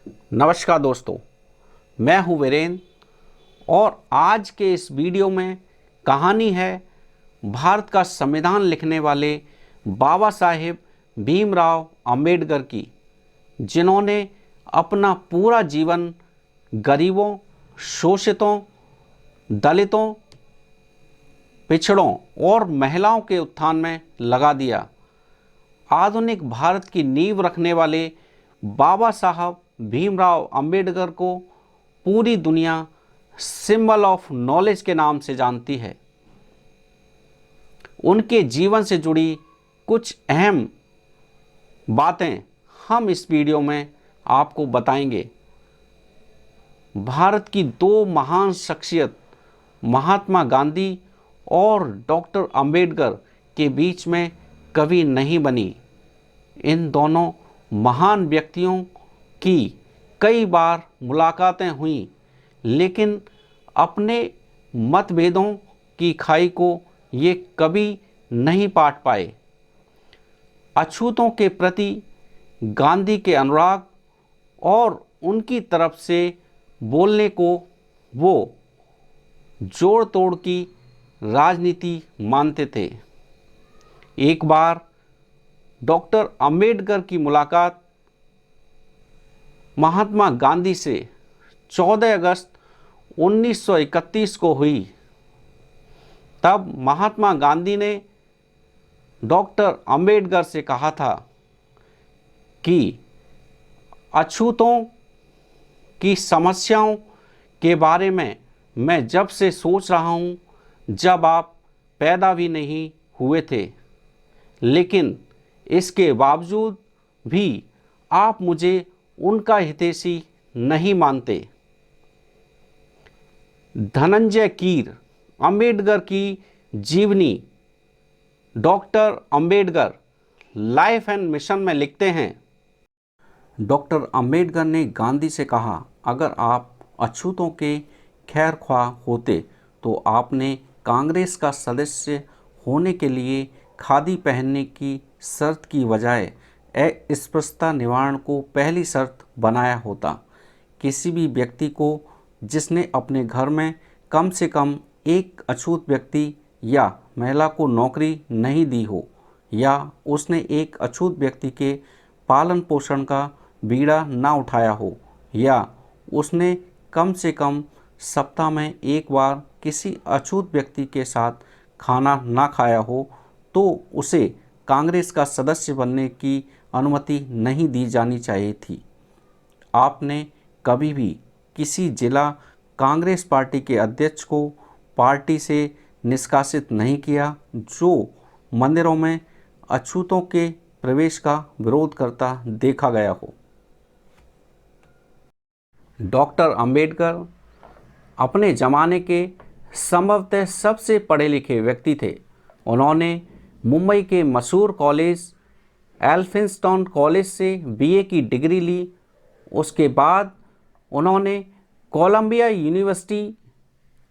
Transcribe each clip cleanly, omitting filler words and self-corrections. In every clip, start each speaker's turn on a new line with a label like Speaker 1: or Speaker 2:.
Speaker 1: नमस्कार दोस्तों, मैं हूं वीरेंद्र और आज के इस वीडियो में कहानी है भारत का संविधान लिखने वाले बाबा साहेब भीमराव अंबेडकर की, जिन्होंने अपना पूरा जीवन गरीबों, शोषितों, दलितों, पिछड़ों और महिलाओं के उत्थान में लगा दिया। आधुनिक भारत की नींव रखने वाले बाबा साहब भीमराव अंबेडकर को पूरी दुनिया सिंबल ऑफ नॉलेज के नाम से जानती है। उनके जीवन से जुड़ी कुछ अहम बातें हम इस वीडियो में आपको बताएंगे। भारत की दो महान शख्सियत महात्मा गांधी और डॉक्टर अंबेडकर के बीच में कभी नहीं बनी। इन दोनों महान व्यक्तियों की कई बार मुलाकातें हुई, लेकिन अपने मतभेदों की खाई को ये कभी नहीं पाट पाए। अछूतों के प्रति गांधी के अनुराग और उनकी तरफ से बोलने को वो जोड़ तोड़ की राजनीति मानते थे। एक बार डॉक्टर अंबेडकर की मुलाकात महात्मा गांधी से 14 अगस्त 1931 को हुई। तब महात्मा गांधी ने डॉक्टर अंबेडकर से कहा था कि अछूतों की समस्याओं के बारे में मैं जब से सोच रहा हूँ, जब आप पैदा भी नहीं हुए थे, लेकिन इसके बावजूद भी आप मुझे उनका हितैषी नहीं मानते। धनंजय कीर अंबेडकर की जीवनी doctor Ambedkar life and mission में लिखते हैं, डॉक्टर अंबेडकर ने गांधी से कहा, अगर आप अछूतों के खैर ख्वाह होते तो आपने कांग्रेस का सदस्य होने के लिए खादी पहनने की शर्त की बजाय अस्पृश्यता निवारण को पहली शर्त बनाया होता। किसी भी व्यक्ति को जिसने अपने घर में कम से कम एक अछूत व्यक्ति या महिला को नौकरी नहीं दी हो, या उसने एक अछूत व्यक्ति के पालन पोषण का बीड़ा ना उठाया हो, या उसने कम से कम सप्ताह में एक बार किसी अछूत व्यक्ति के साथ खाना ना खाया हो, तो उसे कांग्रेस का सदस्य बनने की अनुमति नहीं दी जानी चाहिए थी। आपने कभी भी किसी जिला कांग्रेस पार्टी के अध्यक्ष को पार्टी से निष्कासित नहीं किया जो मंदिरों में अछूतों के प्रवेश का विरोध करता देखा गया हो। डॉक्टर अंबेडकर अपने ज़माने के संभवतः सबसे पढ़े लिखे व्यक्ति थे। उन्होंने मुंबई के मशहूर कॉलेज एल्फिंस्टन कॉलेज से बीए की डिग्री ली। उसके बाद उन्होंने कोलंबिया यूनिवर्सिटी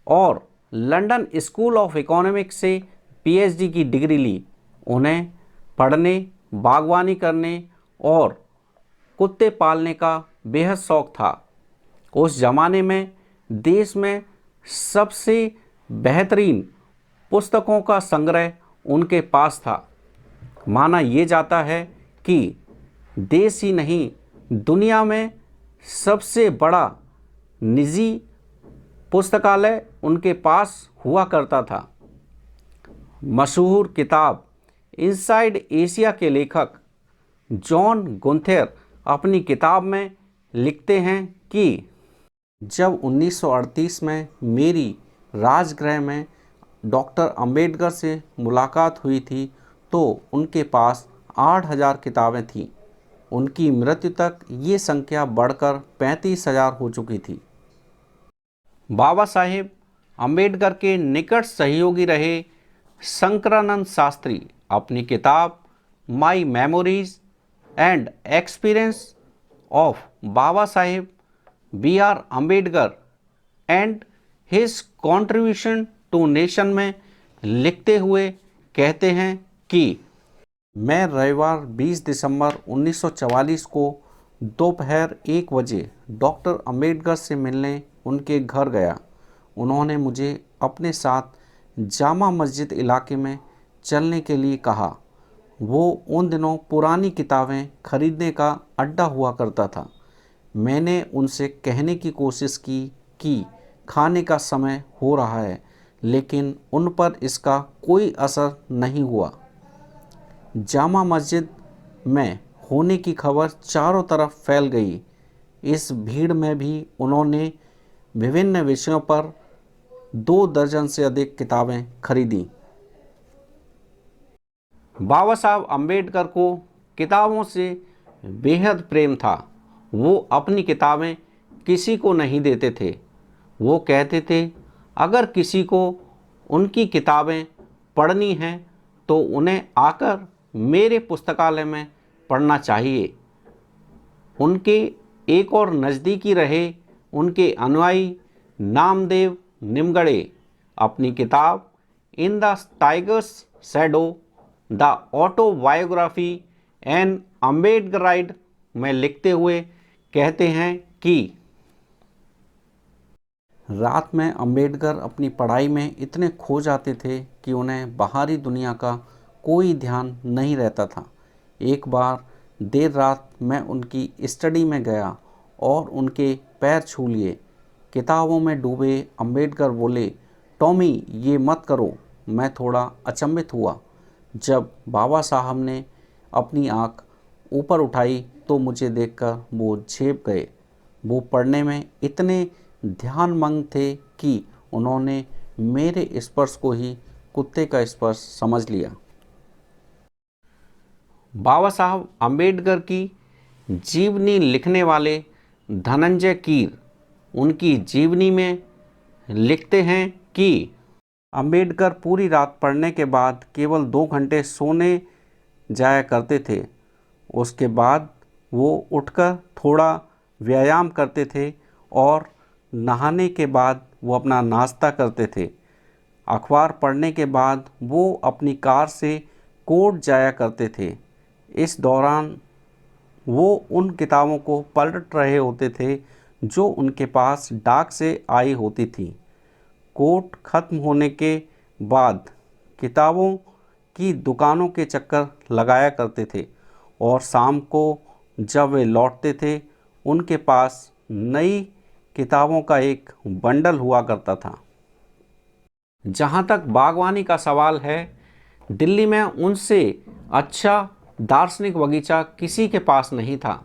Speaker 1: और लंदन स्कूल ऑफ इकोनॉमिक्स से पीएचडी की डिग्री ली। उन्हें पढ़ने, बागवानी करने और कुत्ते पालने का बेहद शौक़ था। उस ज़माने में देश में सबसे बेहतरीन पुस्तकों का संग्रह उनके पास था। माना ये जाता है कि देश ही नहीं, दुनिया में सबसे बड़ा निजी पुस्तकालय उनके पास हुआ करता था। मशहूर किताब इनसाइड एशिया के लेखक जॉन गुंथेर अपनी किताब में लिखते हैं कि जब 1938 में मेरी राजगृह में डॉक्टर अंबेडकर से मुलाकात हुई थी तो उनके पास 8,000 किताबें थीं। उनकी मृत्यु तक ये संख्या बढ़कर 35,000 हो चुकी थी। बाबा साहेब अंबेडकर के निकट सहयोगी रहे शंकरानंद शास्त्री अपनी किताब my memories and experience of Baba Saheb B R Ambedkar and his contribution to nation में लिखते हुए कहते हैं कि मैं रविवार 20 दिसंबर 1944 को दोपहर 1 बजे डॉक्टर अंबेडकर से मिलने उनके घर गया। उन्होंने मुझे अपने साथ जामा मस्जिद इलाके में चलने के लिए कहा। वो उन दिनों पुरानी किताबें खरीदने का अड्डा हुआ करता था। मैंने उनसे कहने की कोशिश की कि खाने का समय हो रहा है, लेकिन उन पर इसका कोई असर नहीं हुआ। जामा मस्जिद में होने की खबर चारों तरफ फैल गई। इस भीड़ में भी उन्होंने विभिन्न विषयों पर 2 दर्जन से अधिक किताबें खरीदी। बाबा साहब अम्बेडकर को किताबों से बेहद प्रेम था। वो अपनी किताबें किसी को नहीं देते थे। वो कहते थे, अगर किसी को उनकी किताबें पढ़नी हैं तो उन्हें आकर मेरे पुस्तकालय में पढ़ना चाहिए। उनके एक और नज़दीकी रहे उनके अनुयायी नामदेव निमगड़े अपनी किताब in the tiger's shadow the autobiography and Ambedkarite में लिखते हुए कहते हैं कि रात में अंबेडकर अपनी पढ़ाई में इतने खो जाते थे कि उन्हें बाहरी दुनिया का कोई ध्यान नहीं रहता था। एक बार देर रात मैं उनकी स्टडी में गया और उनके पैर छू लिए। किताबों में डूबे अंबेडकर बोले, टॉमी ये मत करो। मैं थोड़ा अचंभित हुआ। जब बाबा साहब ने अपनी आँख ऊपर उठाई तो मुझे देखकर वो झेप गए। वो पढ़ने में इतने ध्यानमग्न थे कि उन्होंने मेरे स्पर्श को ही कुत्ते का स्पर्श समझ लिया। बाबा साहब अम्बेडकर की जीवनी लिखने वाले धनंजय कीर उनकी जीवनी में लिखते हैं कि अंबेडकर पूरी रात पढ़ने के बाद केवल 2 घंटे सोने जाया करते थे। उसके बाद वो उठकर थोड़ा व्यायाम करते थे और नहाने के बाद वो अपना नाश्ता करते थे। अखबार पढ़ने के बाद वो अपनी कार से कोर्ट जाया करते थे। इस दौरान वो उन किताबों को पलट रहे होते थे जो उनके पास डाक से आई होती थी। कोर्ट ख़त्म होने के बाद किताबों की दुकानों के चक्कर लगाया करते थे और शाम को जब वे लौटते थे उनके पास नई किताबों का एक बंडल हुआ करता था। जहाँ तक बागवानी का सवाल है, दिल्ली में उनसे अच्छा दार्शनिक बगीचा किसी के पास नहीं था।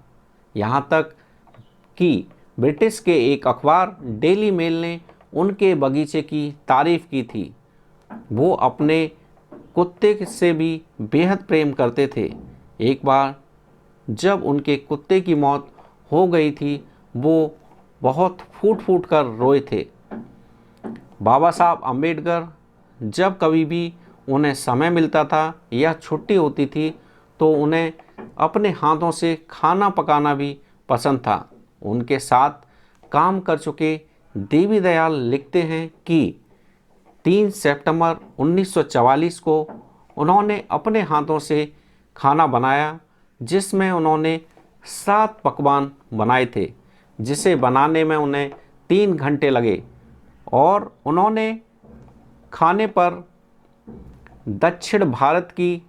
Speaker 1: यहाँ तक कि ब्रिटिश के एक अखबार डेली मेल ने उनके बगीचे की तारीफ़ की थी। वो अपने कुत्ते से भी बेहद प्रेम करते थे। एक बार जब उनके कुत्ते की मौत हो गई थी, वो बहुत फूट फूट कर रोए थे। बाबा साहब अम्बेडकर जब कभी भी उन्हें समय मिलता था या छुट्टी होती थी तो उन्हें अपने हाथों से खाना पकाना भी पसंद था। उनके साथ काम कर चुके देवी दयाल लिखते हैं कि 3 सितंबर 1944 को उन्होंने अपने हाथों से खाना बनाया, जिसमें उन्होंने 7 पकवान बनाए थे, जिसे बनाने में उन्हें 3 घंटे लगे। और उन्होंने खाने पर दक्षिण भारत की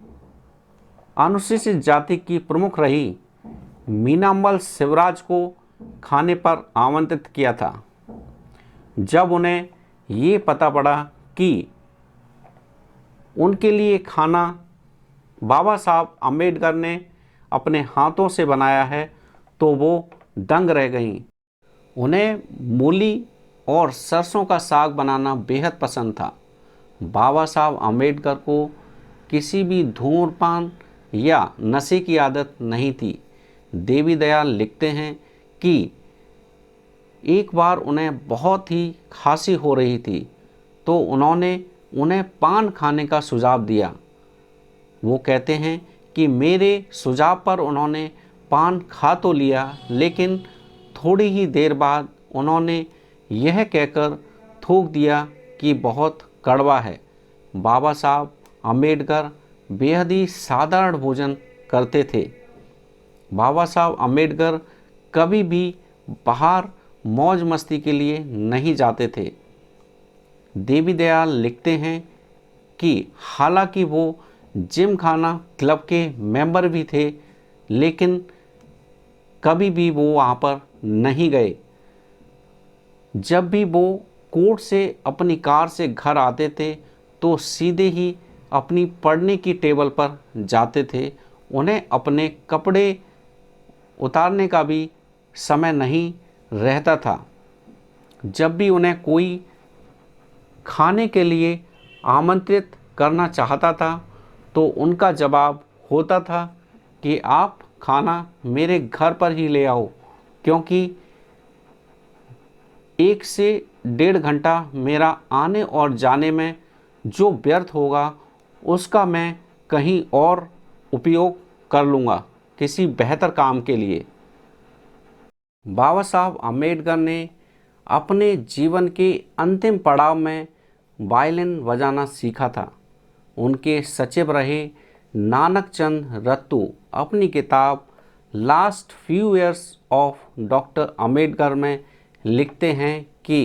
Speaker 1: अनुसूचित जाति की प्रमुख रही मीनाम्बल शिवराज को खाने पर आमंत्रित किया था। जब उन्हें ये पता पड़ा कि उनके लिए खाना बाबा साहब अम्बेडकर ने अपने हाथों से बनाया है तो वो दंग रह गईं। उन्हें मूली और सरसों का साग बनाना बेहद पसंद था। बाबा साहब अम्बेडकर को किसी भी धूम्रपान या नशे की आदत नहीं थी। देवी दयाल लिखते हैं कि एक बार उन्हें बहुत ही खांसी हो रही थी तो उन्होंने उन्हें पान खाने का सुझाव दिया। वो कहते हैं कि मेरे सुझाव पर उन्होंने पान खा तो लिया, लेकिन थोड़ी ही देर बाद उन्होंने यह कहकर थूक दिया कि बहुत कड़वा है। बाबा साहब अम्बेडकर बेहद ही साधारण भोजन करते थे। बाबा साहब अम्बेडकर कभी भी बाहर मौज मस्ती के लिए नहीं जाते थे। देवी दयाल लिखते हैं कि हालांकि वो जिम खाना क्लब के मेंबर भी थे, लेकिन कभी भी वो वहाँ पर नहीं गए। जब भी वो कोर्ट से अपनी कार से घर आते थे तो सीधे ही अपनी पढ़ने की टेबल पर जाते थे। उन्हें अपने कपड़े उतारने का भी समय नहीं रहता था। जब भी उन्हें कोई खाने के लिए आमंत्रित करना चाहता था तो उनका जवाब होता था कि आप खाना मेरे घर पर ही ले आओ, क्योंकि 1 से 1.5 घंटा मेरा आने और जाने में जो व्यर्थ होगा उसका मैं कहीं और उपयोग कर लूँगा किसी बेहतर काम के लिए। बाबा साहब अम्बेडकर ने अपने जीवन के अंतिम पड़ाव में वायलिन बजाना सीखा था। उनके सचिव रहे नानक चंद रत्तू अपनी किताब last few years of doctor Ambedkar में लिखते हैं कि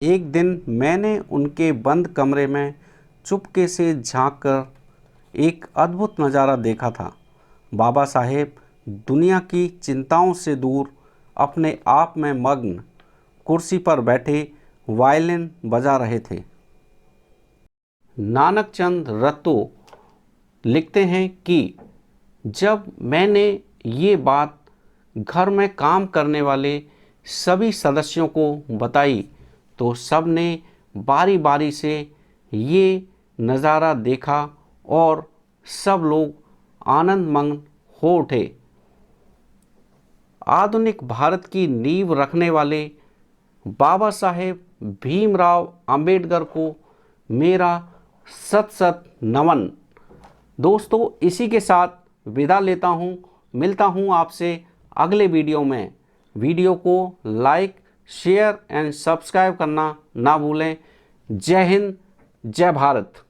Speaker 1: एक दिन मैंने उनके बंद कमरे में चुपके से झांककर एक अद्भुत नज़ारा देखा था। बाबा साहेब दुनिया की चिंताओं से दूर अपने आप में मग्न कुर्सी पर बैठे वायलिन बजा रहे थे। नानक चंद रत्तू लिखते हैं कि जब मैंने ये बात घर में काम करने वाले सभी सदस्यों को बताई तो सब ने बारी बारी से ये नज़ारा देखा और सब लोग आनंदमग्न हो उठे। आधुनिक भारत की नींव रखने वाले बाबा साहेब भीमराव अंबेडकर को मेरा सत सत नमन। दोस्तों, इसी के साथ विदा लेता हूँ। मिलता हूँ आपसे अगले वीडियो में। वीडियो को लाइक, शेयर एंड सब्सक्राइब करना ना भूलें। जय हिंद, जय भारत।